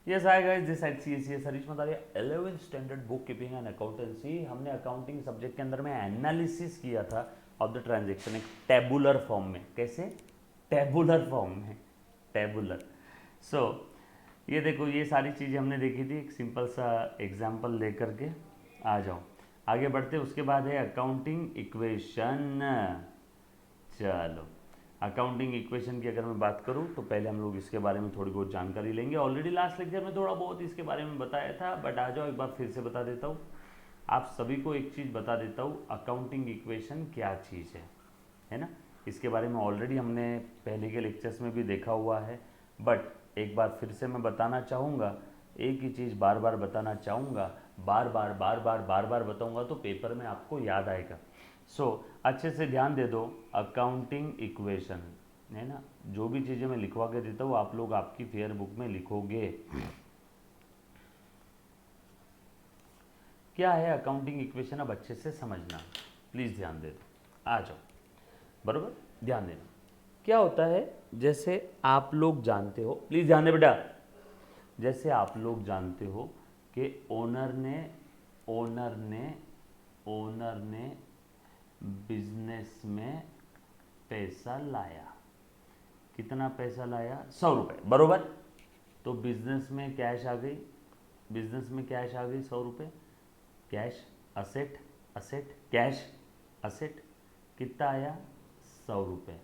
Yes, hi guys, this side CSCS Harish Madaria 11th standard book keeping and accountancy. हमने accounting subject के अंदर में analysis किया था ऑफ द ट्रांजेक्शन एक टेबुलर फॉर्म में। कैसे? टेबुलर फॉर्म में, टेबुलर। सो ये देखो, ये सारी चीज़ें हमने देखी थी। एक सिंपल सा एग्जाम्पल दे करके आ जाओ, आगे बढ़ते। उसके बाद है अकाउंटिंग इक्वेशन। चलो, अकाउंटिंग इक्वेशन की अगर मैं बात करूं तो पहले हम लोग इसके बारे में थोड़ी बहुत जानकारी लेंगे। ऑलरेडी लास्ट लेक्चर में थोड़ा बहुत इसके बारे में बताया था, बट आ जाओ एक बार फिर से बता देता हूँ। आप सभी को एक चीज़ बता देता हूँ, अकाउंटिंग इक्वेशन क्या चीज़ है ना। इसके बारे में ऑलरेडी हमने पहले के लेक्चर्स में भी देखा हुआ है, बट एक बार फिर से मैं बताना चाहूँगा। एक ही चीज़ बार बार बताना चाहूँगा, बार बार बार बार बार बार बताऊँगा तो पेपर में आपको याद आएगा। सो अच्छे से ध्यान दे दो, अकाउंटिंग इक्वेशन है ना। जो भी चीज़ें मैं लिखवा के देता हूँ आप लोग आपकी फेयर बुक में लिखोगे। क्या है अकाउंटिंग इक्वेशन, अब अच्छे से समझना, प्लीज़ ध्यान दे दो। आ जाओ, बरोबर ध्यान देना। क्या होता है, जैसे आप लोग जानते हो, प्लीज़ ध्यान दे बेटा। जैसे आप लोग जानते हो कि ओनर ने बिजनेस में पैसा लाया। कितना पैसा लाया? 100 रुपये, बरोबर। तो बिजनेस में कैश आ गई, बिजनेस में कैश आ गई 100 रुपये। Cash asset, asset cash asset. कितना आया? 100 रुपये।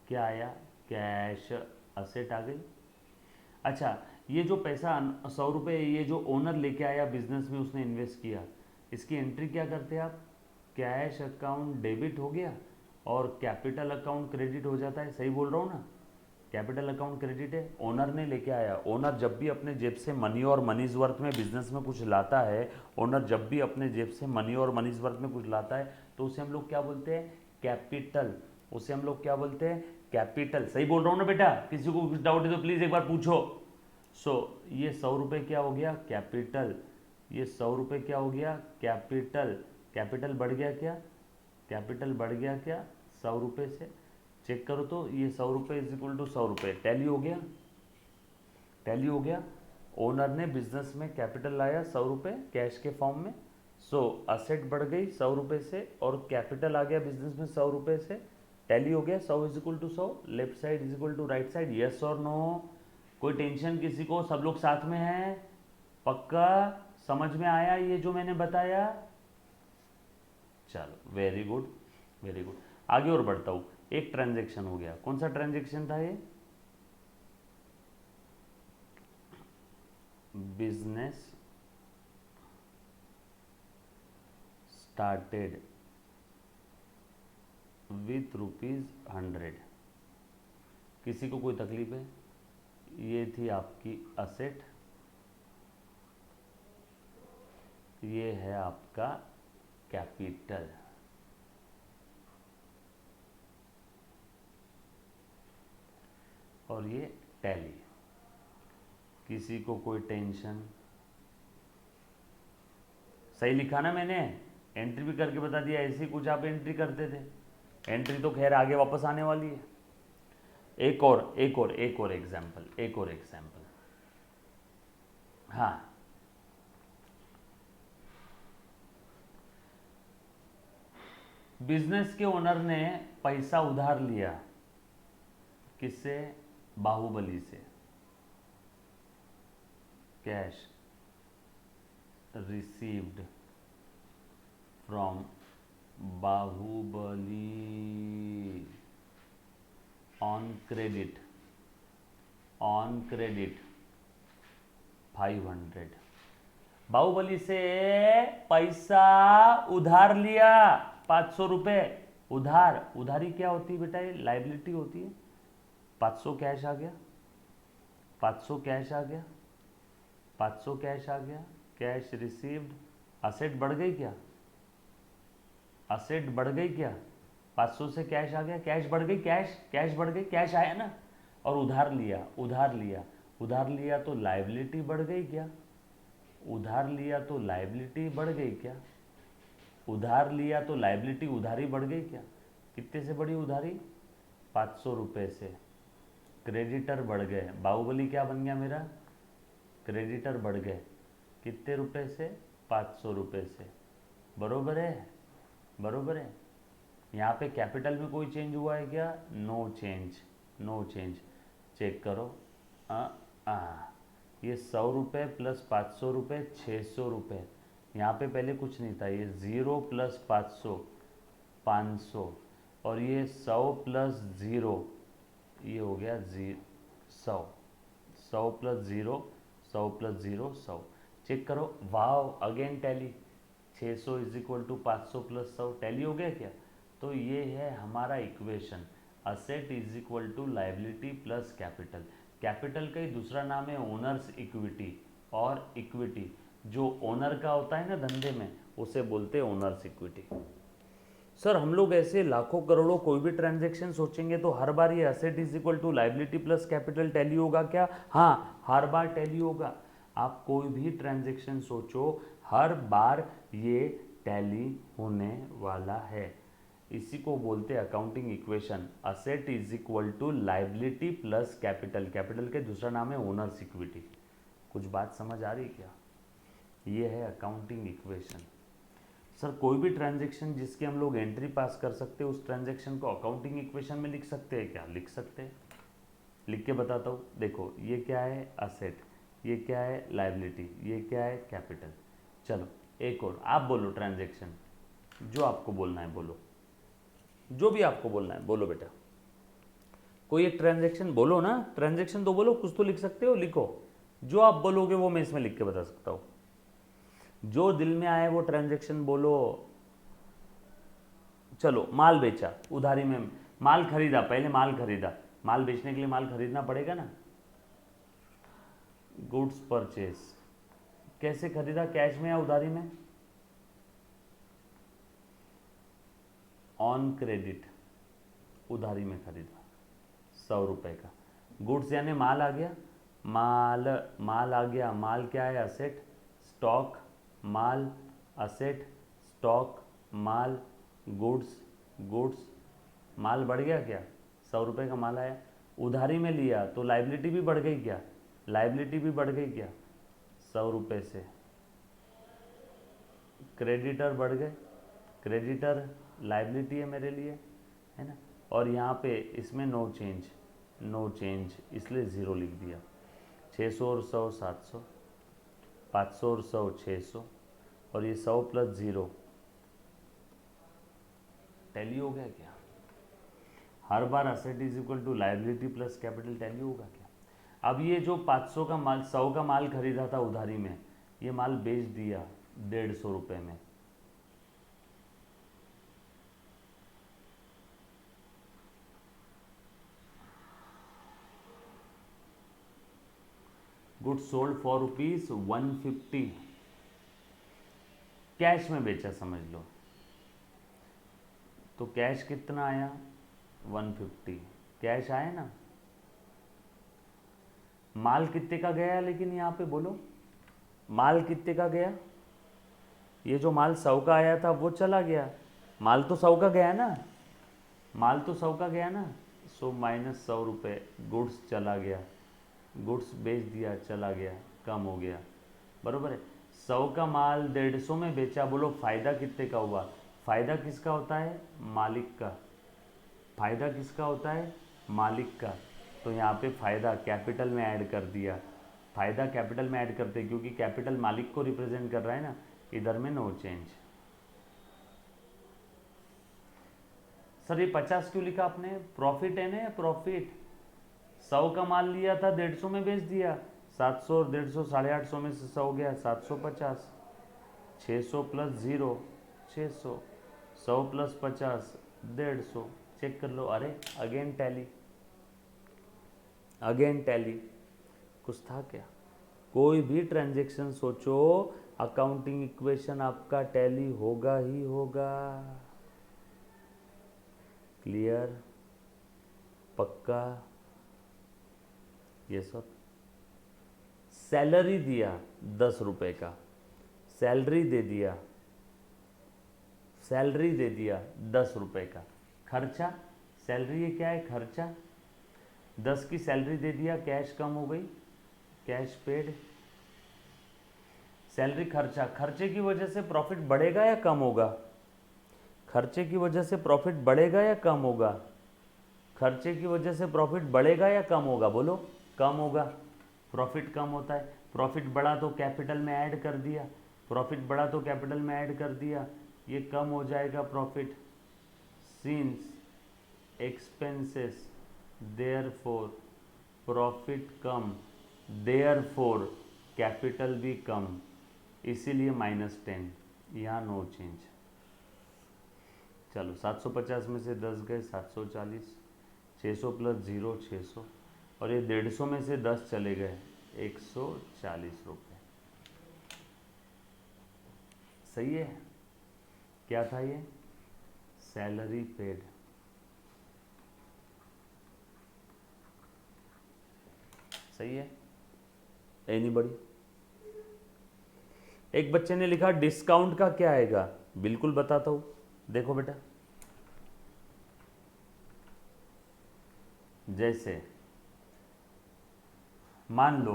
क्या आया? कैश असेट आ गई। अच्छा, ये जो पैसा 100 रुपये ये जो ओनर लेके आया बिजनेस में, उसने इन्वेस्ट किया, इसकी एंट्री क्या करते हैं आप? कैश अकाउंट डेबिट हो गया और कैपिटल अकाउंट क्रेडिट हो जाता है। सही बोल रहा हूँ ना? कैपिटल अकाउंट क्रेडिट है, ओनर ने लेके आया। ओनर जब भी अपने जेब से मनी और मनीज वर्थ में बिजनेस में कुछ लाता है, ओनर जब भी अपने जेब से मनी और मनीज वर्थ में कुछ लाता है तो उसे हम लोग क्या बोलते हैं? कैपिटल। उसे हम लोग क्या बोलते हैं? कैपिटल। सही बोल रहा हूँ ना बेटा? किसी को कुछ डाउट है तो प्लीज़ एक बार पूछो। ये 100 रुपये क्या हो गया? कैपिटल। ये 100 रुपये क्या हो गया? कैपिटल। कैपिटल बढ़ गया क्या? कैपिटल बढ़ गया क्या 100 रुपये से? चेक करो तो ये 100 रुपये इज इक्वल टू 100 रुपये। टैली हो गया, टैली हो गया। ओनर ने बिजनेस में कैपिटल लाया 100 रुपये कैश के फॉर्म में। असेट बढ़ गई 100 रुपये से और कैपिटल आ गया बिजनेस में 100 रुपये से। टैली हो गया, 100 is equal to 100, left side is equal to right side. Yes और नो? कोई टेंशन किसी को? सब लोग साथ में हैं? पक्का समझ में आया ये जो मैंने बताया? चलो, वेरी गुड, वेरी गुड। आगे और बढ़ता हूँ। एक ट्रांजैक्शन हो गया। कौन सा ट्रांजैक्शन था ये? Business started with ₹100। किसी को कोई तकलीफ है? ये थी आपकी असेट, ये है आपका कैपिटल। और ये टैली। किसी को कोई टेंशन? सही लिखा ना मैंने? एंट्री भी करके बता दिया, ऐसे ही कुछ आप एंट्री करते थे। एंट्री तो खैर आगे वापस आने वाली है। एक और एग्जाम्पल। हाँ, बिजनेस के ओनर ने पैसा उधार लिया। किससे? बाहुबली से। Cash received from Bahubali on credit 500। Bahubali से पैसा उधार लिया 500 रुपये। उधारी क्या होती है बेटा? ये लाइबिलिटी होती है। 500 कैश आ गया, 500 कैश आ गया, 500 कैश आ गया। Cash received. असेट बढ़ गई क्या? असेट बढ़ गई क्या? 500 से कैश आ गया, कैश बढ़ गई, कैश बढ़ गई, कैश आया ना। और उधार लिया तो लाइबिलिटी बढ़ गई क्या? उधार लिया तो लाइबिलिटी बढ़ गई क्या? उधारी बढ़ गई क्या? कितने से बढ़ी उधारी? 500 रुपये से। क्रेडिटर बढ़ गए। बाहुबली क्या बन गया मेरा? क्रेडिटर बढ़ गए कितने रुपए से, 500 रुपये से, बरोबर है, बरोबर है। यहाँ पे कैपिटल में कोई चेंज हुआ है क्या, no change, no change. Check करो, ये 100 रुपये प्लस 500 रुपये 600 रुपये, यहाँ पे पहले कुछ नहीं था, ये 0 प्लस 500 500, और ये 100 प्लस 0, ये हो गया 100, 100 प्लस 0, 100 प्लस 0 100। चेक करो, wow, again tally, 600 is equal to 500 plus 100, tally हो गया क्या। तो ये है हमारा equation, asset is equal to liability plus capital. Capital का ही दूसरा नाम है ओनर्स इक्विटी, और इक्विटी जो ओनर का होता है ना धंधे में, उसे बोलते हैं ओनर्स इक्विटी। सर हम लोग ऐसे लाखों करोड़ों कोई भी ट्रांजैक्शन सोचेंगे तो हर बार ये asset is equal to liability plus capital tally होगा क्या, हाँ हर बार टैली होगा। आप कोई भी ट्रांजैक्शन सोचो हर बार ये टैली होने वाला है। इसी को बोलते हैं accounting equation, asset is equal to liability plus capital. Capital के दूसरा नाम है ओनर्स इक्विटी। कुछ बात समझ आ रही क्या, ये है अकाउंटिंग इक्वेशन। सर कोई भी ट्रांजैक्शन जिसके हम लोग एंट्री पास कर सकते हैं उस ट्रांजैक्शन को अकाउंटिंग इक्वेशन में लिख सकते हैं क्या, लिख सकते हैं। लिख के बताता हूँ, देखो ये क्या है असेट, ये क्या है लायबिलिटी, ये क्या है कैपिटल। चलो एक और आप बोलो ट्रांजैक्शन, जो आपको बोलना है बोलो, जो भी आपको बोलना है बोलो बेटा। कोई एक ट्रांजैक्शन बोलो ना, ट्रांजैक्शन तो बोलो, कुछ तो लिख सकते हो, लिखो। जो आप बोलोगे वो मैं इसमें लिख के बता सकता हूँ। जो दिल में आए वो ट्रांजैक्शन बोलो। चलो माल बेचा, उधारी में माल खरीदा, पहले माल खरीदा, माल बेचने के लिए माल खरीदना पड़ेगा ना। गुड्स परचेज, कैसे खरीदा, कैश में या उधारी में, ऑन क्रेडिट, उधारी में खरीदा 100 रुपए का। गुड्स यानी माल आ गया, माल आ गया, माल क्या है असेट, स्टॉक, माल, असेट, स्टॉक, माल, गुड्स, माल बढ़ गया क्या, 100 रुपये का माल आया। उधारी में लिया तो लाइबिलिटी भी बढ़ गई क्या, लाइबिलिटी भी बढ़ गई क्या, 100 रुपये से। क्रेडिटर बढ़ गए, क्रेडिटर लाइबिलिटी है मेरे लिए, है ना। और यहाँ पे इसमें नो चेंज, इसलिए 0 लिख दिया। 600 और 100 700, 500 और 100 600, और ये 100 प्लस 0 टैली हो गया क्या। हर बार asset is equal to liability plus capital tally होगा क्या। अब ये जो 500 का माल, 100 का माल खरीदा था उधारी में, ये माल बेच दिया 150 रुपये में, गुड्स सोल्ड फॉर ₹150, कैश में बेचा समझ लो, तो कैश कितना आया 150, कैश आया ना। माल कितने का गया, लेकिन यहाँ पे बोलो माल कितने का गया, ये जो माल 100 का आया था वो चला गया, माल तो 100 का गया ना, माल तो 100 का गया ना, सो माइनस 100 रुपये, गुड्स चला गया, गुड्स बेच दिया चला गया, कम हो गया, बरोबर है। 100 का माल 150 में बेचा, बोलो फ़ायदा कितने का हुआ। फ़ायदा किसका होता है, मालिक का। फ़ायदा किसका होता है, मालिक का। तो यहाँ पे फ़ायदा कैपिटल में ऐड कर दिया, फ़ायदा कैपिटल में ऐड करते क्योंकि कैपिटल मालिक को रिप्रेजेंट कर रहा है ना, इधर में नो चेंज। सर ये 50 क्यों लिखा आपने, प्रॉफिट है ना, प्रॉफिट। 100 का माल लिया था 150 में बेच दिया, 700 और 150 850 में से 100 गया 750, 600 प्लस 0 600, 100 प्लस 50 150। चेक कर लो, अरे अगेन टैली, अगेन टैली। कुछ था क्या, कोई भी ट्रांजैक्शन सोचो अकाउंटिंग इक्वेशन आपका टैली होगा ही होगा। क्लियर, पक्का, ये सब। सैलरी दिया 10 रुपए का, सैलरी दे दिया, सैलरी दे दिया 10 रुपए का। खर्चा, सैलरी ये क्या है, खर्चा। 10 की सैलरी दे दिया, कैश कम हो गई, कैश पेड, सैलरी खर्चा, खर्चे की वजह से प्रॉफिट बढ़ेगा या कम होगा? खर्चे की वजह से प्रॉफिट बढ़ेगा या कम होगा? खर्चे की वजह से प्रॉफिट बढ़ेगा या कम होगा? बोलो। कम होगा, प्रॉफिट कम होता है। प्रॉफिट बढ़ा तो कैपिटल में ऐड कर दिया, प्रॉफिट बढ़ा तो कैपिटल में ऐड कर दिया, ये कम हो जाएगा profit. Since expenses therefore profit कम, देयरफॉर कैपिटल भी कम, इसीलिए -10, यहाँ नो चेंज। चलो 750 में से 10 गए 740, 600 प्लस 0 600, और ये 150 में से 10 चले गए 140 रुपये। सही है? क्या था ये? Salary paid. सही है? एनीबॉडी? एक बच्चे ने लिखा डिस्काउंट का क्या आएगा? बिल्कुल बताता हूं, देखो बेटा। जैसे मान लो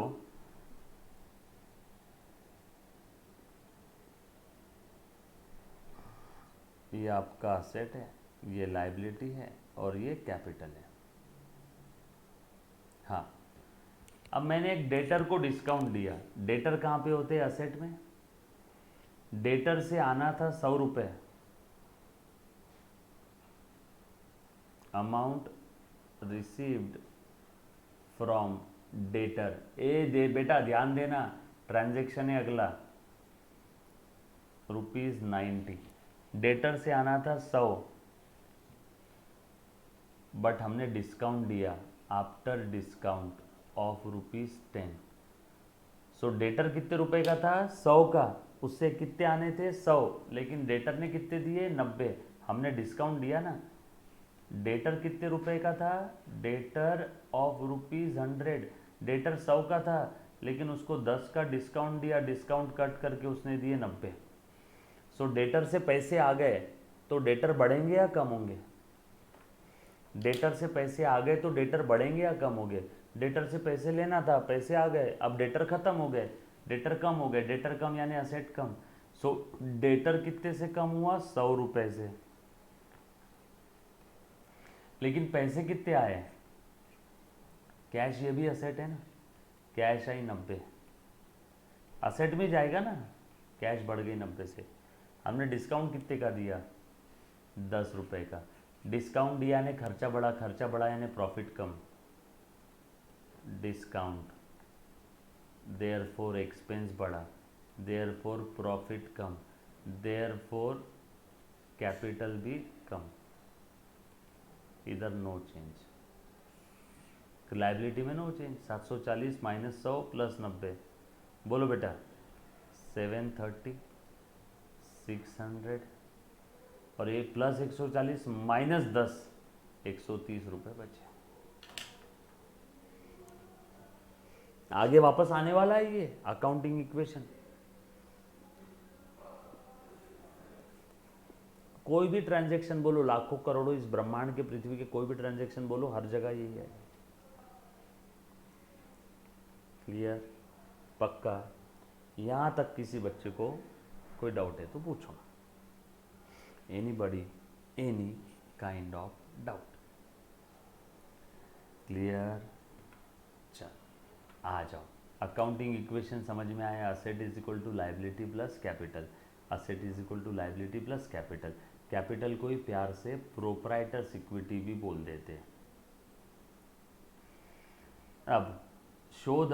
ये आपका असेट है, ये लायबिलिटी है और ये कैपिटल है। हाँ, अब मैंने एक डेटर को डिस्काउंट दिया। डेटर कहाँ पे होते हैं? असेट में। डेटर से आना था 100 रुपये, अमाउंट रिसीव्ड फ्रॉम डेटर। बेटा ध्यान देना, ट्रांजैक्शन है अगला, ₹90। डेटर से आना था 100, बट हमने डिस्काउंट दिया after discount of ₹10। So debtor कितने रुपए का था? 100 का। उससे कितने आने थे? 100, लेकिन डेटर ने कितने दिए? 90। हमने डिस्काउंट दिया ना। डेटर कितने रुपए का था? Debtor of ₹100। डेटर 100 का था, लेकिन उसको 10 का डिस्काउंट दिया, डिस्काउंट कट करके उसने दिए 90। सो डेटर से पैसे आ गए तो डेटर बढ़ेंगे या कम होंगे? डेटर से पैसे आ गए तो डेटर बढ़ेंगे या कम होंगे? डेटर से पैसे लेना था, पैसे आ गए, अब डेटर खत्म हो गए, डेटर कम हो गए। डेटर कम यानी असेट कम। सो डेटर कितने से कम हुआ? 100 रुपए से। लेकिन पैसे कितने आए? कैश, ये भी असेट है ना। कैश आई 90, असेट में जाएगा ना। कैश बढ़ गई 90 से। हमने डिस्काउंट कितने का दिया? 10 रुपए का। डिस्काउंट दिया यानी खर्चा बढ़ा, खर्चा बढ़ा यानी प्रॉफिट कम। डिस्काउंट, देयरफॉर एक्सपेंस बढ़ा, देयरफॉर प्रॉफिट कम, देयरफॉर कैपिटल भी कम। इधर नो चेंज। लायबिलिटी में नो चेंज। 740 माइनस 100 प्लस 90, बोलो बेटा। 730, 600, और ये प्लस 140 माइनस 10, 130 रुपये बचे। आगे वापस आने वाला है ये अकाउंटिंग इक्वेशन। कोई भी ट्रांजैक्शन बोलो, लाखों करोड़ों इस ब्रह्मांड के, पृथ्वी के कोई भी ट्रांजैक्शन बोलो, हर जगह यही है। क्लियर? पक्का? यहां तक किसी बच्चे को कोई डाउट है तो पूछो ना। Anybody, any kind of doubt? Clear? चल आ जाओ। अकाउंटिंग इक्वेशन समझ में आया? Asset is equal to liability plus capital, asset is equal to liability plus capital. Capital को ही प्यार से प्रोप्राइटर्स इक्विटी भी बोल देते हैं। अब show the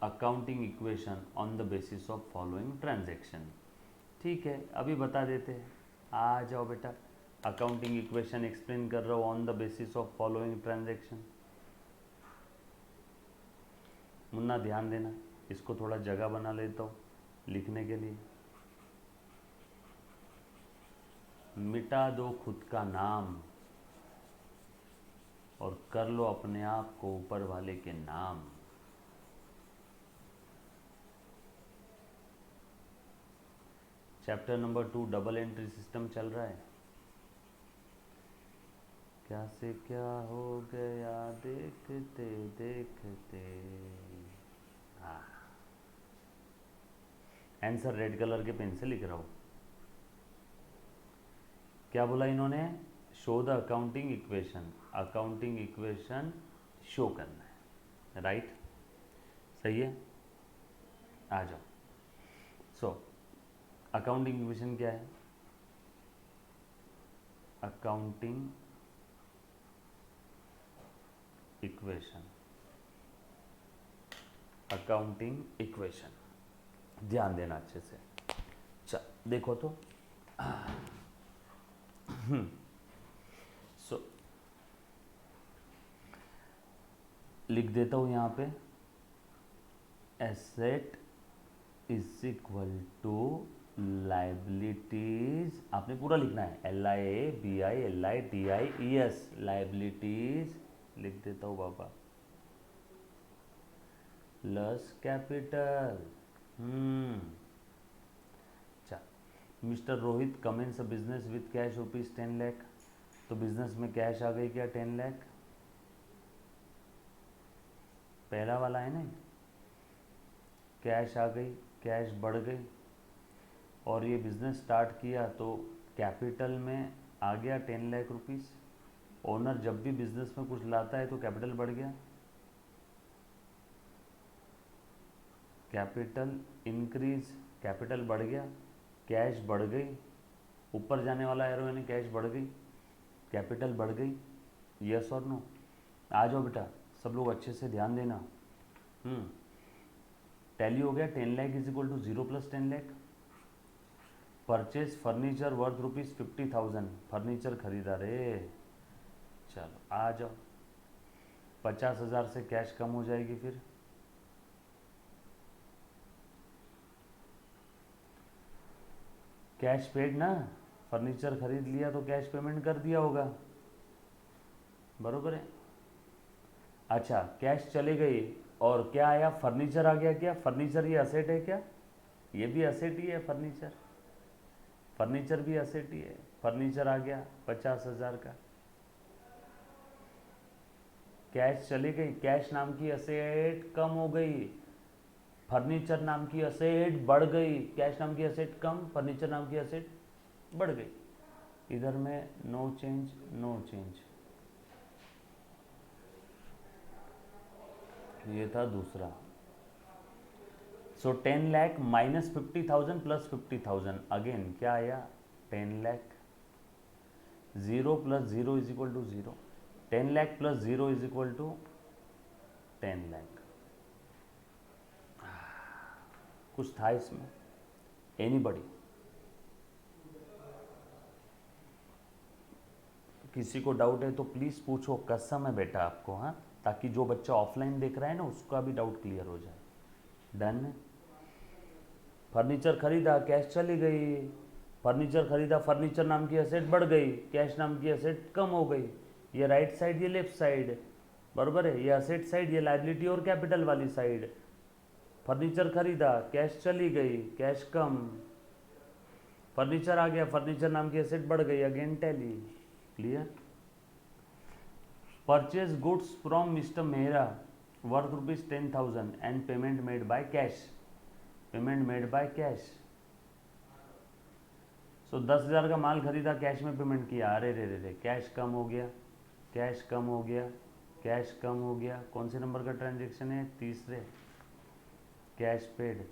accounting equation on the basis of following transaction. ठीक है, अभी बता देते हैं। आ जाओ बेटा, अकाउंटिंग इक्वेशन एक्सप्लेन कर रहा हूँ on the basis of following transaction. Munna ध्यान देना, इसको थोड़ा जगह बना लेता हूँ लिखने के लिए। मिटा दो खुद का नाम और कर लो अपने आप को ऊपर वाले के नाम। Chapter number 2 double entry system चल रहा है। क्या से क्या हो गया देखते देखते। हाँ, आंसर रेड कलर के पेन से लिख रहा हूँ। क्या बोला इन्होंने? Show the accounting equation, accounting equation show करना है, राइट? सही है, आ जाओ। सो अकाउंटिंग इक्वेशन क्या है? अकाउंटिंग इक्वेशन, अकाउंटिंग इक्वेशन, ध्यान देना अच्छे से। चल देखो तो सो लिख देता हूं यहां पे, asset is equal to liabilities, आपने पूरा लिखना है, LIABILITIES, लाइबिलिटीज लिख देता हूं बाबा, plus capital. Mister Rohit commence a business with cash rupees 10 lakh, तो बिजनेस में कैश आ गई क्या? 10 लाख, पहला वाला है ना, कैश आ गई, कैश बढ़ गई, और ये बिजनेस स्टार्ट किया तो कैपिटल में आ गया 10 लाख रुपीस। ओनर जब भी बिजनेस में कुछ लाता है तो कैपिटल बढ़ गया, कैपिटल इंक्रीज, कैपिटल बढ़ गया, कैश बढ़ गई, ऊपर जाने वाला एरो यानी कैश बढ़ गई, कैपिटल बढ़ गई, यस और नो? आ जाओ बेटा, सब लोग अच्छे से ध्यान देना। टैली हो गया, 10 lakh is equal to 0 plus 10 lakh. Purchase furniture worth rupees 50,000, furniture खरीदा रे, चलो आ जाओ। 50,000 से कैश कम हो जाएगी, फिर कैश पेड ना, फर्नीचर खरीद लिया तो कैश पेमेंट कर दिया होगा, बरोबर है? अच्छा, कैश चली गई और क्या आया? फर्नीचर आ गया। क्या फर्नीचर ये असेट है क्या? ये भी असेट ही है फर्नीचर, फर्नीचर भी असेट ही है। फर्नीचर आ गया 50,000 का, कैश चली गई, कैश नाम की असेट कम हो गई, फर्नीचर नाम की असेट बढ़ गई, कैश नाम की असेट कम, फर्नीचर नाम की असेट बढ़ गई। इधर में नो चेंज, नो चेंज, ये था दूसरा। So 10 lakh minus 50,000 plus 50,000, again क्या आया? 10 lakh. 0 plus 0 is equal to 0, 10 lakh plus 0 is equal to 10 lakh. कुछ था इसमें? एनीबॉडी? किसी को डाउट है तो प्लीज़ पूछो, कसम है बेटा आपको, हाँ, ताकि जो बच्चा ऑफलाइन देख रहा है ना उसका भी डाउट क्लियर हो जाए। डन। फर्नीचर खरीदा, कैश चली गई, फर्नीचर खरीदा, फर्नीचर नाम की असेट बढ़ गई, कैश नाम की असेट कम हो गई। ये राइट साइड, ये लेफ्ट साइड, बराबर है? ये असेट साइड, ये लाइबिलिटी और कैपिटल वाली साइड। फर्नीचर खरीदा, कैश चली गई, कैश कम, फर्नीचर आ गया, फर्नीचर नाम की असेट बढ़ गई, again tally. Clear? Purchase goods from mister Mehra worth rupees 10,000 and payment made by cash, payment made by cash. So 10,000 का माल खरीदा, कैश में पेमेंट किया, अरे रे रे रे, कैश कम हो गया, कैश कम हो गया, कैश कम हो गया। कौन से नंबर का ट्रांजेक्शन है? तीसरे, कैश पेड,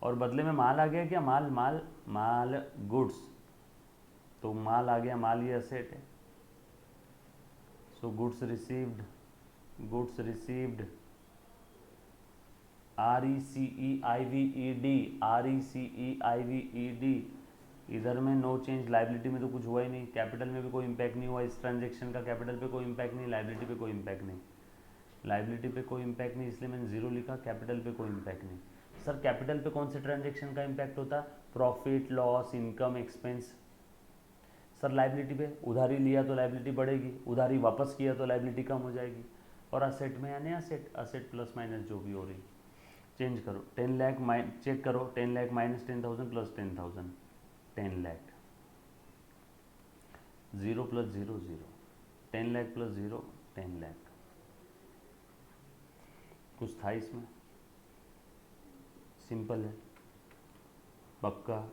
और बदले में माल आ गया क्या? माल, माल, माल गुड्स, तो माल आ गया, माल ये असेट है। So goods received, goods received, RECEIVED, RECEIVED। इधर में नो चेंज, लाइबिलिटी में तो कुछ हुआ ही नहीं, कैपिटल में भी कोई इम्पैक्ट नहीं हुआ इस ट्रांजेक्शन का, कैपिटल पे कोई इम्पैक्ट नहीं, लाइबिलिटी पे कोई इम्पैक्ट नहीं, लाइबिलिटी पे कोई इम्पैक्ट नहीं, इसलिए मैंने 0 लिखा। कैपिटल पे कोई इम्पैक्ट नहीं। सर कैपिटल पे कौन से ट्रांजेक्शन का इम्पैक्ट होता? Profit, loss, income, expense. Sir liability पे उधारी लिया तो लाइबिलिटी बढ़ेगी, उधारी वापस किया तो लाइबिलिटी कम हो जाएगी, और असेट में यानी असेट, असेट प्लस माइनस जो भी हो रही। चेंज करो, 10 लाख चेक करो, 10 lakh minus 10,000 plus 10,000, 10 lakh, 0 plus 0 0, 10 lakh plus 0 10 lakh. कुछ था इसमें? सिंपल है। पक्का?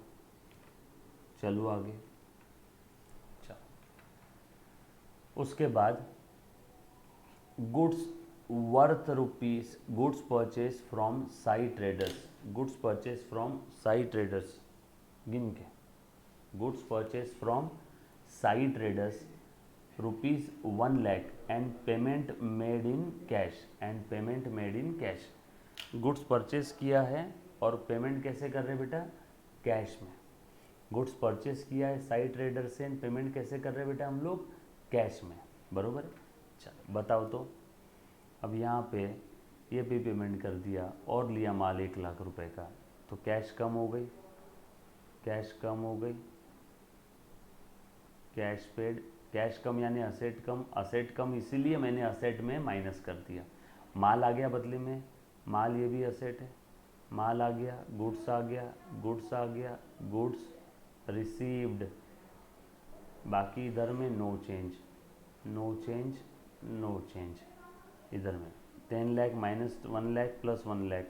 चलो आगे। चलो, उसके बाद goods worth rupees, goods purchase from Sai traders, goods purchase from Sai traders, गिन के, goods purchase from Sai traders rupees 1 lakh and payment made in cash, and payment made in cash. Goods purchase किया है और पेमेंट कैसे कर रहे हैं बेटा? कैश में। गुड्स परचेज किया है साई ट्रेडर से एंड पेमेंट कैसे कर रहे हैं बेटा हम लोग? कैश में, बरोबर है। चलो बताओ तो, अब यहाँ पे ये भी पेमेंट कर दिया और लिया माल 1 लाख रुपए का, तो कैश कम हो गई, कैश कम हो गई, कैश पेड, कैश कम यानी असेट कम, असेट कम इसीलिए मैंने असेट में माइनस कर दिया। माल आ गया बदले में, माल ये भी असेट है, माल आ गया, गुड्स आ गया, गुड्स आ गया, गुड्स रिसीव्ड, बाकी इधर में no change, no change, no change. इधर में 10 लाख माइनस 1 लाख प्लस 1 लाख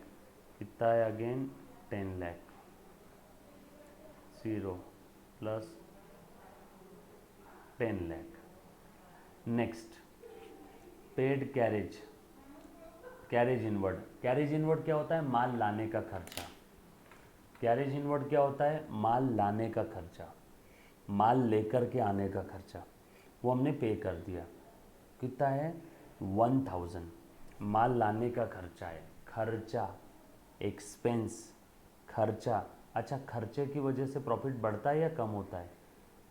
कितना है? Again 10 lakh, 0 plus 10 lakh. Next paid carriage, carriage inward, carriage inward क्या होता है? माल लाने का खर्चा। कैरेज इनवर्ड क्या होता है? माल लाने का खर्चा, माल लेकर के आने का खर्चा, वो हमने पे कर दिया। कितना है? 1000। माल लाने का खर्चा है, खर्चा, एक्सपेंस, खर्चा। अच्छा, खर्चे की वजह से प्रॉफिट बढ़ता है या कम होता है?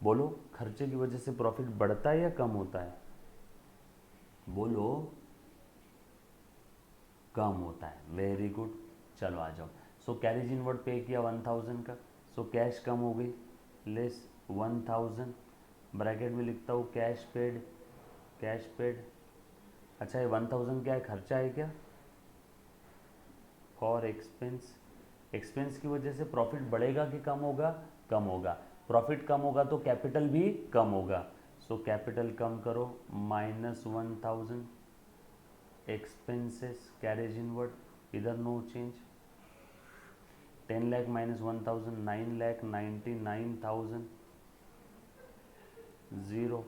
बोलो, खर्चे की वजह से प्रॉफिट बढ़ता है या कम होता है? बोलो, कम होता है। वेरी गुड, चलो आ जाओ। सो कैरेज इनवर्ड पे किया 1000 का, सो कैश कम हो गई, लेस 1000, ब्रैकेट में लिखता हूँ कैश पेड, कैश पेड। अच्छा, ये 1000 क्या है? खर्चा है क्या? फॉर एक्सपेंस, एक्सपेंस की वजह से प्रॉफिट बढ़ेगा कि कम होगा? कम होगा। प्रॉफिट कम होगा तो कैपिटल भी कम होगा, सो कैपिटल कम करो, -1000, एक्सपेंसेस कैरेज इनवर्ड, इधर नो चेंज, 10 लाख माइनस 1000, 9,99,000, 0,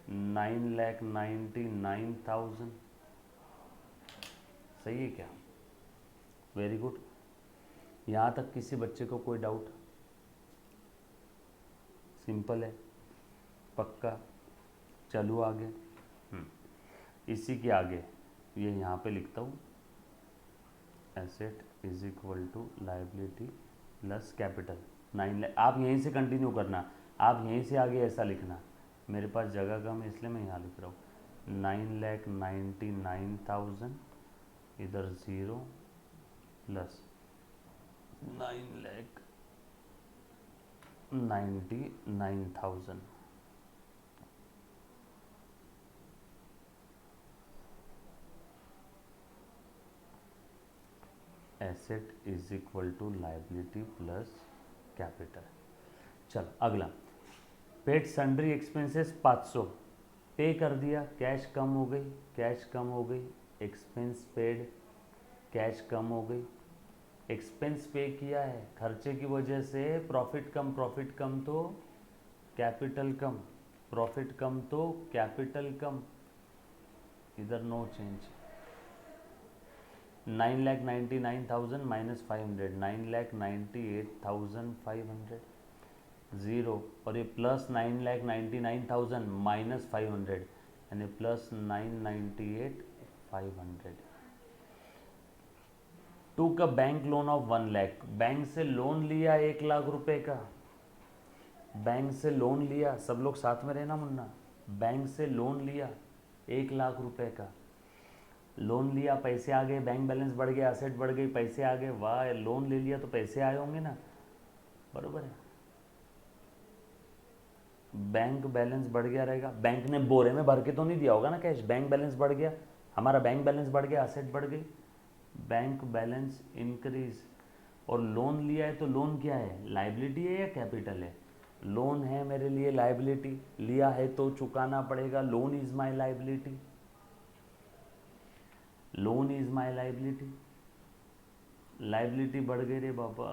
9,99,000। सही है क्या? Very good. यहाँ तक किसी बच्चे को कोई डाउट? सिंपल है, पक्का? चलो आगे। इसी के आगे ये यहाँ पे लिखता हूँ, asset is equal to liability plus capital, 9 lakh. आप यहीं से कंटिन्यू करना, आप यहीं से आगे ऐसा लिखना, मेरे पास जगह कम है इसलिए मैं यहाँ लिख रहा हूँ, 9,99,000, इधर 0 plus 9,99,000। Asset is equal to liability plus capital. चलो अगला, पेड सन्ड्री एक्सपेंसेस 500, पे कर दिया, कैश कम हो गई, कैश कम हो गई, एक्सपेंस पेड, कैश कम हो गई, एक्सपेंस पे किया है, खर्चे की वजह से प्रॉफिट कम, प्रॉफिट कम तो कैपिटल कम, प्रॉफिट कम तो कैपिटल कम, इधर नो चेंज, 9,99,000 माइनस 500, 9,98,500, 0, और ये प्लस 9,99,000 माइनस 500 यानी प्लस 998,500। टू का bank loan of 1 lakh, bank से लोन लिया 1 लाख रुपए का, बैंक से लोन लिया, सब लोग साथ में रहना मुन्ना, बैंक से लोन लिया 1 लाख रुपए का, लोन लिया, पैसे आ गए, बैंक बैलेंस बढ़ गया, असेट बढ़ गई, पैसे आ गए, वाह, लोन ले लिया तो पैसे आए होंगे ना, बरोबर है। बैंक बैलेंस बढ़ गया रहेगा, बैंक ने बोरे में भर के तो नहीं दिया होगा ना कैश, बैंक बैलेंस बढ़ गया, हमारा बैंक बैलेंस बढ़ गया, असेट बढ़ गई, बैंक बैलेंस इंक्रीज। और लोन लिया है तो लोन क्या है? लाइबिलिटी है या कैपिटल है? लोन है मेरे लिए लाइबिलिटी, लिया है तो चुकाना पड़ेगा, loan is my liability, loan is my liability. Liability बढ़ गई रे बाबा,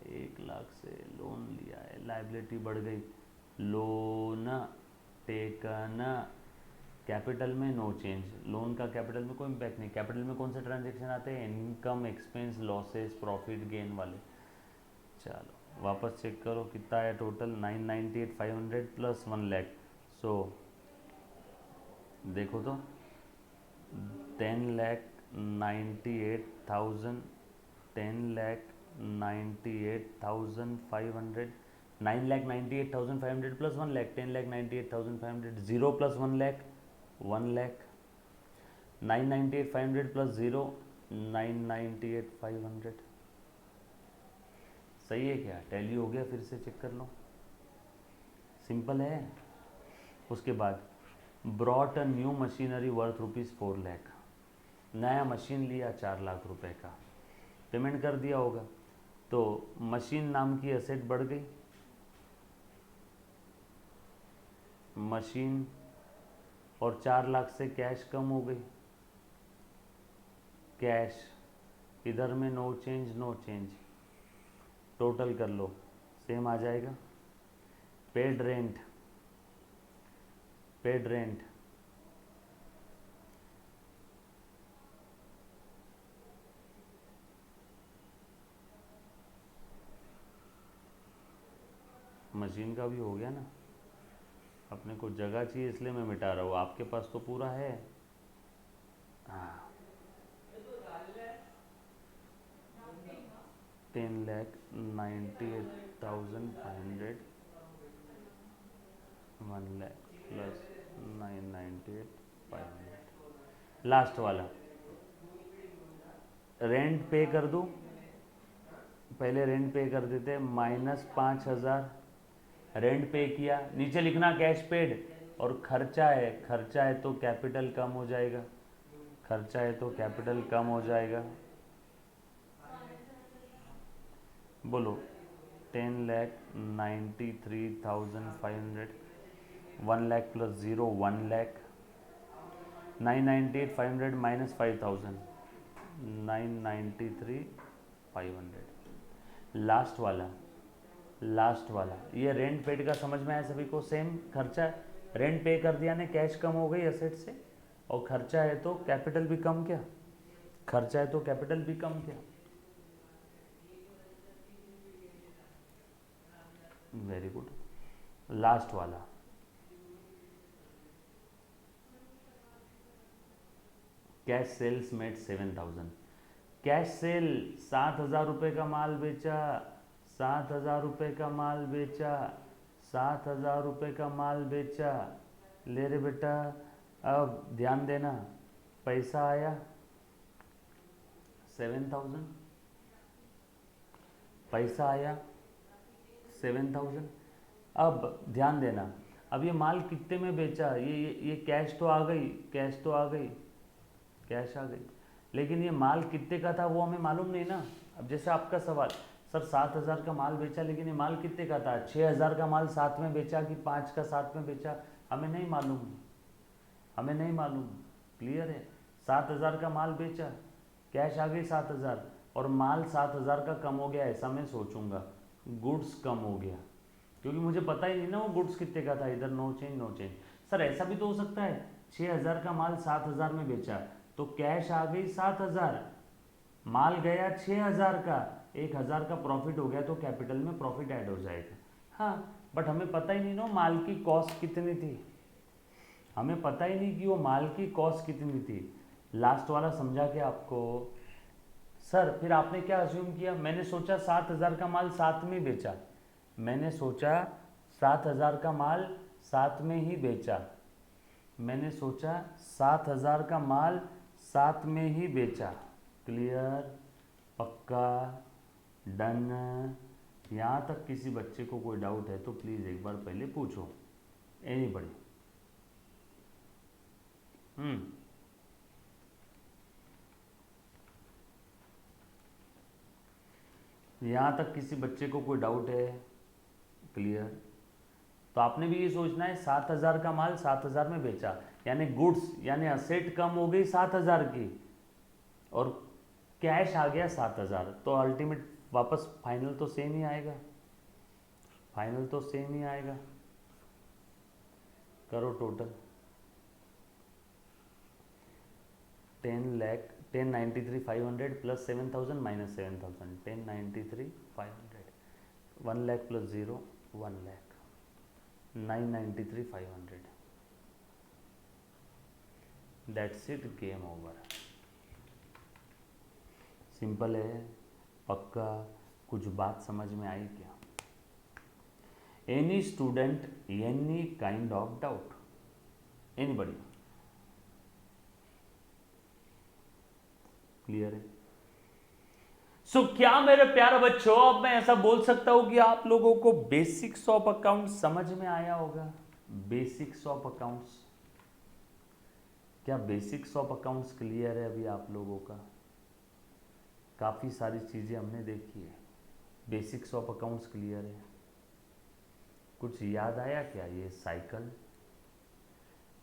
1 लाख से लोन लिया है, लाइबिलिटी बढ़ गई, लोन टेकन, कैपिटल में नो चेंज, लोन का कैपिटल में कोई इम्पैक्ट नहीं। कैपिटल में कौन से ट्रांजेक्शन आते हैं, income, expense, losses, profit, gain वाले। चलो वापस चेक करो कितना है टोटल, 998,500 प्लस 1 लाख। सो देखो तो 10,98,000, 10,98,500, 9,98,500 plus 1 lakh, 10,98,500, 0 plus 1 lakh, 1 lakh, 998,500 plus 0, 998,500। सही है क्या, टैली हो गया, फिर से चेक कर लो, सिंपल है। उसके बाद brought a new machinery worth ₹4 lakh, नया मशीन लिया 4 लाख रुपए का, पेमेंट कर दिया होगा, तो मशीन नाम की एसेट बढ़ गई, मशीन, और 4 लाख से कैश कम हो गई, कैश, इधर में no change, no change, total कर लो सेम आ जाएगा। Paid rent, paid rent, machine का भी हो गया ना, अपने को जगह चाहिए इसलिए मैं मिटा रहा हूँ, आपके पास तो पूरा है। हाँ 10,98,500, 1 लाख प्लस 998,500। लास्ट वाला रेंट पे कर दूँ, पहले रेंट पे कर देते, -5,000 रेंट पे किया, नीचे लिखना कैश पेड, और खर्चा है, खर्चा है तो कैपिटल कम हो जाएगा, खर्चा है तो कैपिटल कम हो जाएगा। बोलो 10,93,500, 1 lakh plus 0, 1 lakh, 998,500 minus 5,000, 993,500। Last वाला, लास्ट वाला ये रेंट पेड का समझ में आया सभी को, सेम खर्चा, रेंट पे कर दिया ने, कैश कम हो गई एसेट से, और खर्चा है तो कैपिटल भी कम, क्या खर्चा है तो कैपिटल भी कम, क्या। Very good. लास्ट वाला cash sales made 7,000, cash sale 7,000 रुपये का माल बेचा, 7,000 रुपये का माल बेचा, 7,000 रुपये का माल बेचा, ले रे बेटा, अब ध्यान देना, पैसा आया 7,000, पैसा आया 7,000। अब ध्यान देना, अब ये माल कितने में बेचा, ये कैश तो आ गई, कैश तो आ गई, कैश आ गई, लेकिन ये माल कितने का था वो हमें मालूम नहीं ना। अब जैसे आपका सवाल, सर 7,000 का माल बेचा, लेकिन ये माल कितने का था, 6,000 का माल साथ में बेचा कि 5 का साथ में बेचा, हमें नहीं मालूम, हमें नहीं मालूम, क्लियर है। 7,000 का माल बेचा, कैश आ गई 7,000, और माल 7,000 का कम हो गया, ऐसा मैं सोचूंगा, गुड्स कम हो गया, क्योंकि मुझे पता ही नहीं ना वो गुड्स कितने का था, इधर no change, no change. Sir ऐसा भी तो हो सकता है 6,000 का माल 7,000 में बेचा, तो कैश आ गई 7,000, माल गया 6,000 का, 1,000 का प्रॉफिट हो गया, तो कैपिटल में प्रॉफिट ऐड हो जाएगा। हाँ बट हमें पता ही नहीं ना माल की कॉस्ट कितनी थी, हमें पता ही नहीं कि वो माल की कॉस्ट कितनी थी। लास्ट वाला समझा क्या आपको। सर फिर आपने क्या अज्यूम किया, मैंने सोचा 7,000 का माल साथ में बेचा, मैंने सोचा 7,000 का माल साथ में ही बेचा, मैंने सोचा 7,000 का माल साथ में ही बेचा, क्लियर, पक्का, डन। यहाँ तक किसी बच्चे को कोई डाउट है तो प्लीज़ एक बार पहले पूछो, एनीबॉडी। यहाँ तक किसी बच्चे को कोई डाउट है, क्लियर। तो आपने भी ये सोचना है 7,000 का माल 7,000 में बेचा, यानी गुड्स यानी असेट कम हो गई 7,000 की, और कैश आ गया 7,000, तो अल्टीमेट वापस फाइनल तो सेम ही आएगा, फाइनल तो सेम ही आएगा। करो total 10,93,500 plus 7,000 minus 7,000, 10,93,500, 1 lakh plus 0 1 lakh, 9,93,500। That's it, game over. Simple है, पक्का। कुछ बात समझ में आई क्या? Any student, any kind of doubt, anybody? Clear है? सो क्या मेरे प्यारे बच्चों, अब मैं ऐसा बोल सकता हूं कि आप लोगों को बेसिक्स ऑफ अकाउंट समझ में आया होगा? बेसिक्स ऑफ अकाउंट्स, क्या बेसिक्स ऑफ अकाउंट्स क्लियर है अभी आप लोगों का? काफ़ी सारी चीज़ें हमने देखी है, बेसिक्स ऑफ अकाउंट्स क्लियर है। कुछ याद आया क्या? ये साइकिल,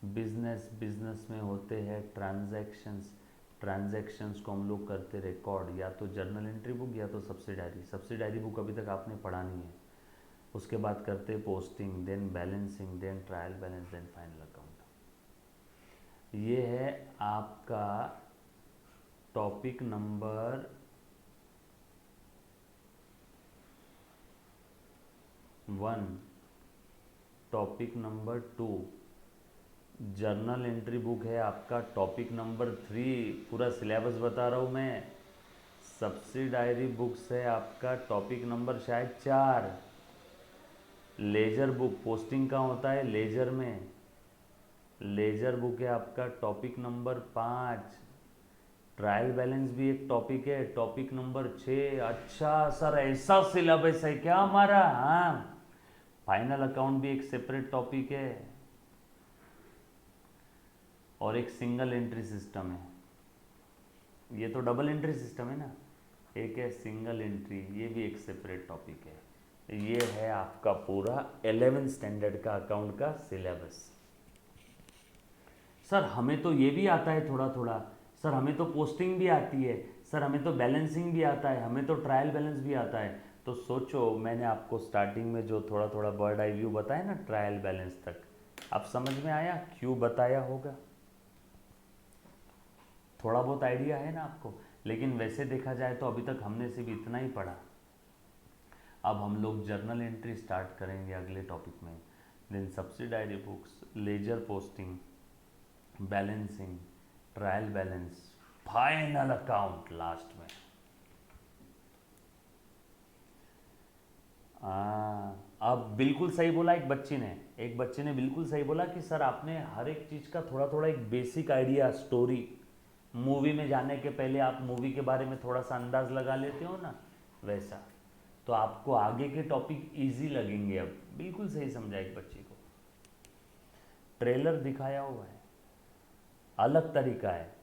बिजनेस में होते हैं ट्रांजैक्शंस, ट्रांजैक्शंस को हम लोग करते रिकॉर्ड, या तो जर्नल एंट्री बुक या तो सब्सिडायरी बुक अभी तक आपने पढ़ा नहीं है। उसके बाद करते posting, then balancing, then trial balance, then final account. ये है आपका topic number 1। Topic number 2 journal entry book है आपका। टॉपिक नंबर 3 पूरा सिलेबस बता रहा हूँ मैं। सब्सिडायरी बुक्स है आपका टॉपिक नंबर शायद 4। लेजर बुक, पोस्टिंग का होता है लेजर में, लेजर बुक है आपका टॉपिक नंबर 5। ट्रायल बैलेंस भी एक टॉपिक है, टॉपिक नंबर 6। अच्छा सर, ऐसा सिलेबस है क्या हमारा? हाँ, फाइनल अकाउंट भी एक सेपरेट टॉपिक है और एक सिंगल एंट्री सिस्टम है। ये तो डबल एंट्री सिस्टम है ना, एक है सिंगल एंट्री, ये भी एक सेपरेट टॉपिक है। ये है आपका पूरा 11th स्टैंडर्ड का अकाउंट का सिलेबस। सर हमें तो ये भी आता है थोड़ा थोड़ा, सर हमें तो पोस्टिंग भी आती है, सर हमें तो बैलेंसिंग भी आता है, हमें तो ट्रायल बैलेंस भी आता है। तो सोचो, मैंने आपको स्टार्टिंग में जो थोड़ा थोड़ा बर्ड आई व्यू बताया ना ट्रायल बैलेंस तक, अब समझ में आया क्यों बताया होगा? थोड़ा बहुत आइडिया है ना आपको? लेकिन वैसे देखा जाए तो अभी तक हमने सिर्फ इतना ही पढ़ा। अब हम लोग जर्नल एंट्री स्टार्ट करेंगे अगले टॉपिक में, then subsidiary books, ledger posting, balancing, trial balance, final account last में। अब बिल्कुल सही बोला एक बच्चे ने बिल्कुल सही बोला कि सर आपने हर एक चीज़ का थोड़ा थोड़ा एक बेसिक आइडिया, स्टोरी, मूवी में जाने के पहले आप मूवी के बारे में थोड़ा सा अंदाज लगा लेते हो ना, वैसा तो आपको आगे के टॉपिक इजी लगेंगे। अब बिल्कुल सही समझा एक बच्चे को। ट्रेलर दिखाया हुआ है, अलग तरीका है।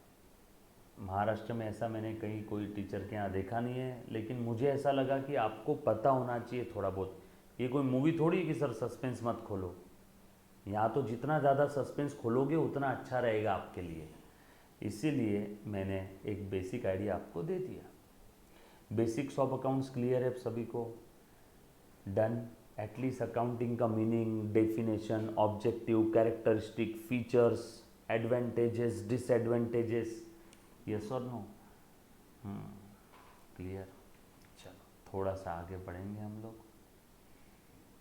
महाराष्ट्र में ऐसा मैंने कहीं कोई टीचर के यहाँ देखा नहीं है, लेकिन मुझे ऐसा लगा कि आपको पता होना चाहिए थोड़ा बहुत। ये कोई मूवी थोड़ी कि सर सस्पेंस मत खोलो, यहाँ तो जितना ज़्यादा सस्पेंस खोलोगे उतना अच्छा रहेगा आपके लिए। इसीलिए मैंने एक बेसिक आइडिया आपको दे दिया। बेसिक्स ऑफ अकाउंट्स क्लियर है सभी को? डन। एटलीस्ट अकाउंटिंग का meaning, definition, objective, characteristic, features, advantages, disadvantages, yes और नो? क्लियर। चलो थोड़ा सा आगे बढ़ेंगे हम लोग।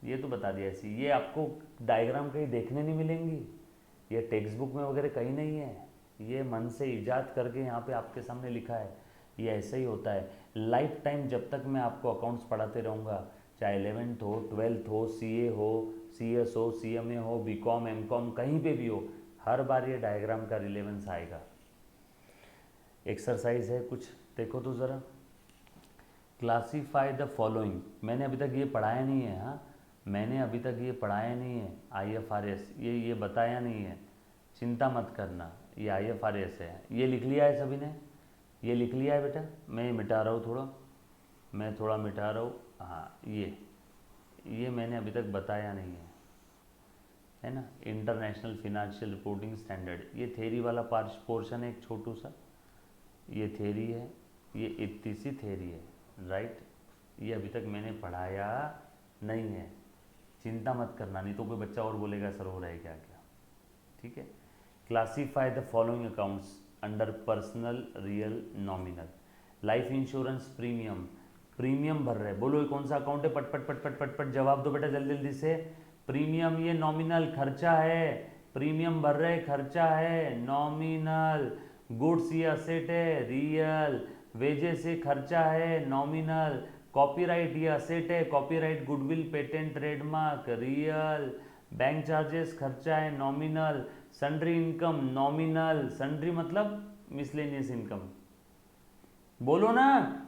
ये तो बता दिया ऐसी, ये आपको डायग्राम कहीं देखने नहीं मिलेंगी, ये टेक्स्ट बुक में वगैरह कहीं नहीं है, ये मन से इजाद करके यहाँ पे आपके सामने लिखा है। ये ऐसा ही होता है लाइफ टाइम, जब तक मैं आपको अकाउंट्स पढ़ाते रहूँगा, चाहे 11th हो, 12th हो, CA हो, CS हो, CMA हो, BCom, MCom, कहीं पे भी हो, हर बार ये डायग्राम का रिलेवेंस आएगा। एक्सरसाइज है कुछ, देखो तो ज़रा। क्लासीफाई द फॉलोइंग, मैंने अभी तक ये पढ़ाया नहीं है। हाँ, मैंने अभी तक ये पढ़ाया नहीं है। IFRS ये बताया नहीं है, चिंता मत करना, ये IFRS है। ये लिख लिया है सभी ने? ये लिख लिया है बेटा? मैं मिटा रहा हूँ थोड़ा, मैं थोड़ा मिटा रहा हूँ। हाँ, ये मैंने अभी तक बताया नहीं है ना? इंटरनेशनल फिनेंशियल रिपोर्टिंग स्टैंडर्ड, ये थेरी वाला पोर्शन है एक छोटू सा, ये थेरी है, ये इतनी सी थेरी है, राइट? ये अभी तक मैंने पढ़ाया नहीं है, चिंता मत करना, नहीं तो कोई बच्चा और बोलेगा सर हो रहा है क्या क्या। ठीक है। Classify the following accounts under personal, real, nominal. Life insurance premium, premium भर रहे, बोलो ये कौन सा अकाउंट है, पट पट पट पट पट पट जवाब दो बेटा जल्दी जल्दी से। प्रीमियम ये नॉमिनल खर्चा है, प्रीमियम भर रहे खर्चा है, नॉमिनल। गुड्स ये असेट है, रियल। वेजेस ये खर्चा है, नॉमिनल। कॉपीराइट ये असेट है, copyright, goodwill, patent, trademark, real. Bank charges खर्चा है, nominal. Sundry income nominal, sundry मतलब मिसलेनियस इनकम, बोलो ना।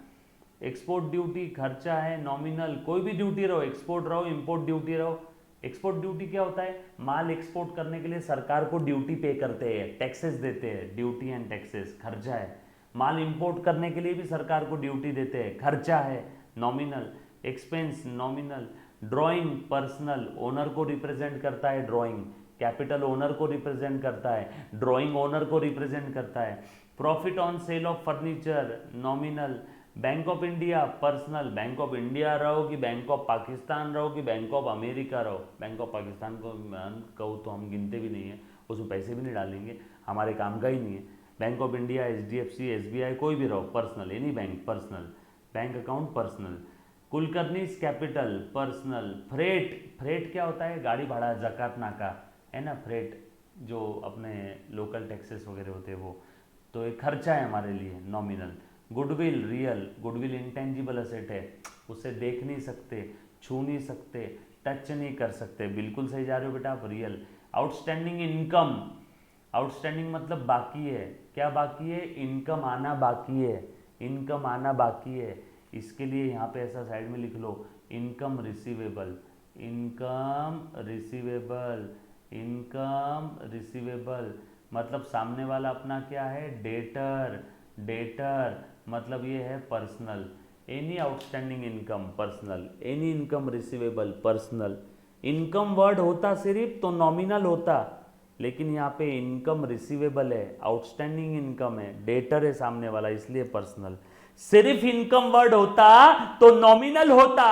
एक्सपोर्ट ड्यूटी खर्चा है, नॉमिनल। कोई भी ड्यूटी रहो, एक्सपोर्ट रहो, इंपोर्ट ड्यूटी रहो। एक्सपोर्ट ड्यूटी क्या होता है, माल एक्सपोर्ट करने के लिए सरकार को ड्यूटी पे करते हैं, टैक्सेस देते हैं, ड्यूटी एंड टैक्सेस, खर्चा है। माल इंपोर्ट करने के लिए भी सरकार को ड्यूटी देते हैं, खर्चा है, nominal. Expense nominal. Drawing personal, owner को रिप्रेजेंट करता है ड्राइंग, कैपिटल ओनर को रिप्रेजेंट करता है, ड्राइंग ओनर को रिप्रेजेंट करता है। Profit on sale of furniture nominal. Bank of India personal, bank of India रहो कि बैंक ऑफ पाकिस्तान रहो कि बैंक ऑफ अमेरिका रहो, बैंक ऑफ पाकिस्तान को कहो तो हम गिनते भी नहीं है, उसमें पैसे भी नहीं डालेंगे, हमारे काम का ही नहीं है। Bank of India, HDFC, SBI कोई भी रहो, personal, any bank personal. Bank account personal. Kulkarni's capital personal. Freight, freight क्या होता है, गाड़ी भाड़ा, जकात नाका है ना, फ्रेट जो अपने लोकल टैक्सेस वगैरह होते हैं वो, तो एक खर्चा है हमारे लिए, nominal. Goodwill real, goodwill intangible asset है, उसे देख नहीं सकते, छू नहीं सकते, टच नहीं कर सकते, बिल्कुल सही जा रहे हो बेटा आप, रियल। आउटस्टैंडिंग इनकम, आउटस्टैंडिंग मतलब बाकी है, क्या बाकी है, इनकम आना बाकी है, इनकम आना बाकी है। इसके लिए यहाँ पे ऐसा साइड में लिख लो, income receivable, income receivable, income receivable मतलब सामने वाला अपना क्या है, डेटर, डेटर मतलब ये है personal. Any outstanding income personal, any income receivable personal. Income word होता सिर्फ तो नॉमिनल होता, लेकिन यहाँ पे इनकम रिसीवेबल है, आउटस्टैंडिंग इनकम है, डेटर है सामने वाला, इसलिए पर्सनल। सिर्फ इनकम वर्ड होता तो नॉमिनल होता,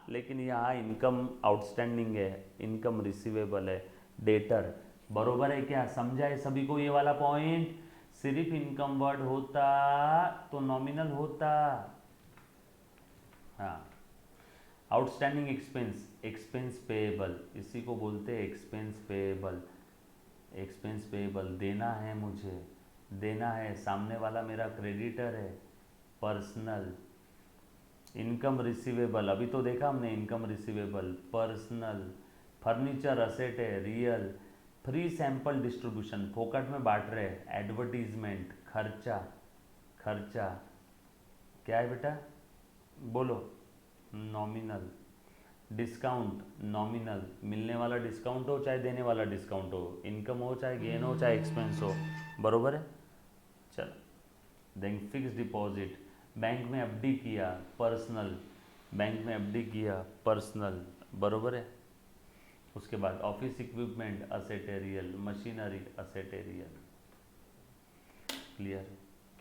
लेकिन यहाँ इनकम आउटस्टैंडिंग है, इनकम रिसीवेबल है, डेटर। बरोबर है क्या, समझा है सभी को ये वाला पॉइंट। सिर्फ इनकम वर्ड होता तो नॉमिनल होता। हाँ। आउटस्टैंडिंग एक्सपेंस, एक्सपेंस पेएबल, इसी को बोलते हैं एक्सपेंस पेएबल। एक्सपेंस पेएबल देना है मुझे, देना है, सामने वाला मेरा क्रेडिटर है, पर्सनल। इनकम रिसीवेबल, अभी तो देखा हमने, income receivable personal. Furniture asset है, रियल। फ्री सैंपल डिस्ट्रीब्यूशन, फोकट में बांट रहे, एडवर्टीजमेंट, खर्चा, खर्चा क्या है बेटा, बोलो, नॉमिनल। डिस्काउंट नॉमिनल, मिलने वाला डिस्काउंट हो चाहे देने वाला डिस्काउंट हो, इनकम हो चाहे गेन हो चाहे एक्सपेंस हो, बरोबर है। चलो देन फिक्स डिपॉजिट, बैंक में FD किया, पर्सनल, बैंक में FD किया, पर्सनल, बरोबर है। उसके बाद ऑफिस इक्विपमेंट असेट है, रियल। मशीनरी असेट है, रियल। क्लियर,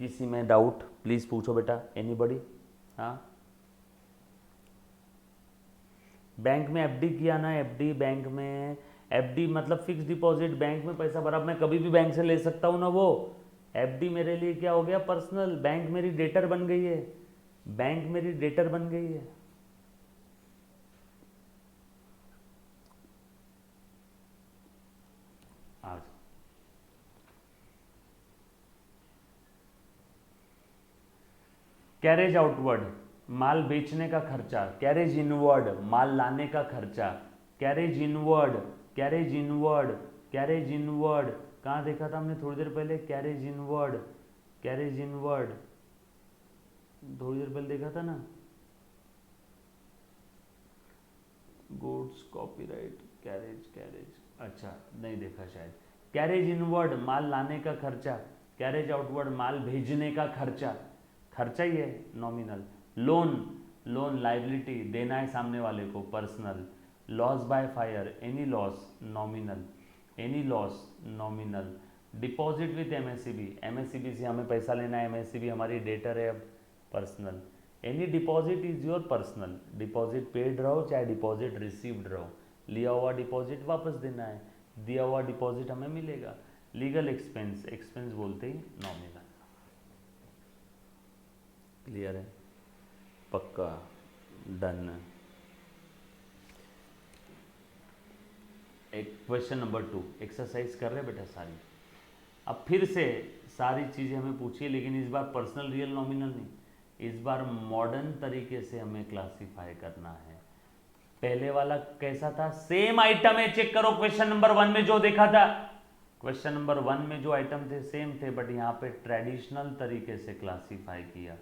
किसी में डाउट प्लीज पूछो बेटा, एनीबॉडी। हाँ, बैंक में FD किया ना, FD बैंक में, FD मतलब फिक्स डिपॉजिट, बैंक में पैसा भरा, मैं कभी भी बैंक से ले सकता हूँ ना वो। FD मेरे लिए क्या हो गया, पर्सनल, बैंक मेरी डेटर बन गई है, बैंक मेरी डेटर बन गई है। आज कैरेज आउटवर्ड, माल बेचने का खर्चा, कैरेज इनवर्ड, माल लाने का खर्चा, carriage inward, carriage inward, carriage inward, कहाँ देखा था हमने थोड़ी देर पहले, कैरेज इनवर्ड, कैरेज इनवर्ड, थोड़ी देर पहले देखा था ना। गुड्स, कॉपीराइट, कैरेज, कैरेज, अच्छा नहीं देखा शायद। कैरेज इनवर्ड माल लाने का खर्चा, कैरेज आउटवर्ड माल भेजने का खर्चा, खर्चा ही है, नॉमिनल। लोन, लोन लाइबिलिटी, देना है सामने वाले को, personal. Loss by fire, any loss, nominal, any loss, nominal. Deposit with MSCB, MSCB से हमें पैसा लेना है, MSCB हमारी डेटर है अब, personal. Any deposit is your personal, deposit paid रहो चाहे डिपॉजिट रिसीव्ड रहो, लिया हुआ डिपॉजिट वापस देना है, दिया हुआ डिपॉजिट हमें मिलेगा। लीगल एक्सपेंस, एक्सपेंस बोलते ही नॉमिनल। क्लियर है, पक्का, डन। एक क्वेश्चन नंबर 2 एक्सरसाइज कर रहे बेटा सारी। अब फिर से सारी चीज़ें हमें पूछिए, लेकिन इस बार पर्सनल रियल नॉमिनल नहीं, इस बार मॉडर्न तरीके से हमें क्लासिफाई करना है। पहले वाला कैसा था, सेम आइटम है, चेक करो क्वेश्चन नंबर 1 में जो देखा था, क्वेश्चन नंबर 1 में जो आइटम थे सेम थे, बट यहाँ पे ट्रेडिशनल तरीके से क्लासिफाई किया।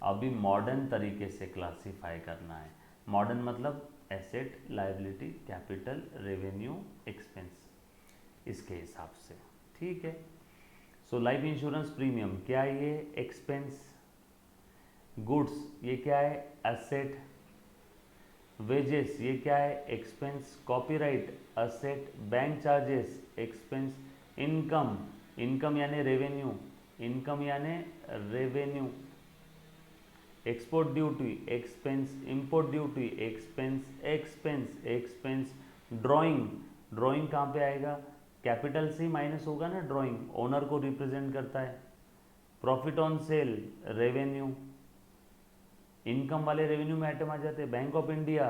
अभी मॉडर्न तरीके से क्लासिफाई करना है। मॉडर्न मतलब asset, liability, capital, revenue, expense, इसके हिसाब से, ठीक है। सो लाइफ इंश्योरेंस प्रीमियम क्या है, ये एक्सपेंस। गुड्स ये क्या है, एसेट। वेजेस ये क्या है, expense. Copyright asset. Bank charges expense. Income, income यानी रेवेन्यू, इनकम यानी revenue. Export duty expense, import duty expense, expense expense. Drawing, drawing कहाँ पे आएगा, कैपिटल से माइनस होगा ना, ड्राइंग ओनर को रिप्रेजेंट करता है। Profit on sale revenue, income वाले रेवेन्यू में आइटम आ जाते हैं। Bank of India,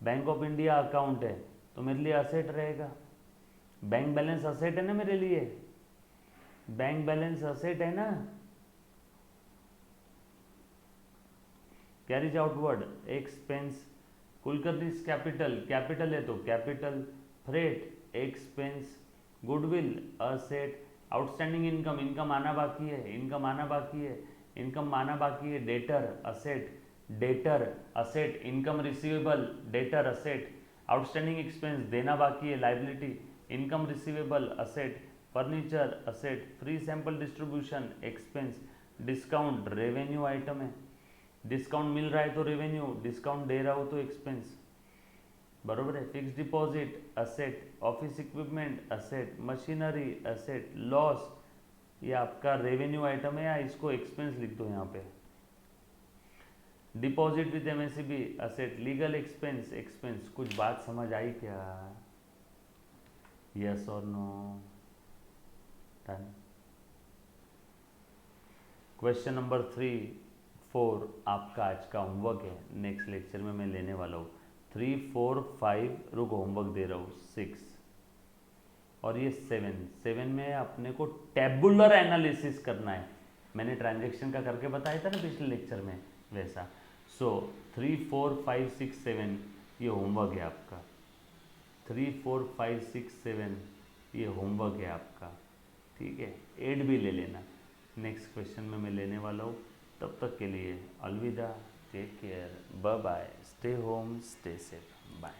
bank of India account है तो मेरे लिए असेट रहेगा। बैंक बैलेंस असेट है ना मेरे लिए, बैंक बैलेंस असेट है ना, carriage outward expense. Kulkarni's capital, capital है तो capital. Freight expense. Goodwill asset. Outstanding income, income आना बाकी है, इनकम आना बाकी है, इनकम आना बाकी है। Debtor asset, debtor asset. Income receivable, debtor asset. Outstanding expense देना बाकी है, liability. Income receivable asset. Furniture asset. Free sample distribution expense. Discount revenue item है, डिस्काउंट मिल रहा है तो रेवेन्यू, डिस्काउंट दे रहा हो तो एक्सपेंस, बरोबर है। Fix deposit asset. Office equipment asset. Machinery asset. Loss ये आपका रेवेन्यू आइटम है, या इसको एक्सपेंस लिख दो यहाँ पे। Deposit with MSCB asset. Legal expense expense. कुछ बात समझ आई क्या, यस और नो, डन। क्वेश्चन नंबर 3, 4 आपका आज का होमवर्क है, नेक्स्ट लेक्चर में मैं लेने वाला हूँ। 3, 4, 5 रुको होमवर्क दे रहा हूँ, 6 और ये 7 में अपने को टेबुलर एनालिसिस करना है। मैंने ट्रांजैक्शन का करके बताया था ना पिछले लेक्चर में, वैसा। सो 3, 4, 5, 6, 7 ये होमवर्क है आपका। 3, 4, 5, 6, 7 ये होमवर्क है आपका, ठीक है। 8 भी ले लेना, नेक्स्ट क्वेश्चन में मैं लेने वाला हूँ। तब तक के लिए अलविदा, take care, bye bye, stay home, stay safe, bye.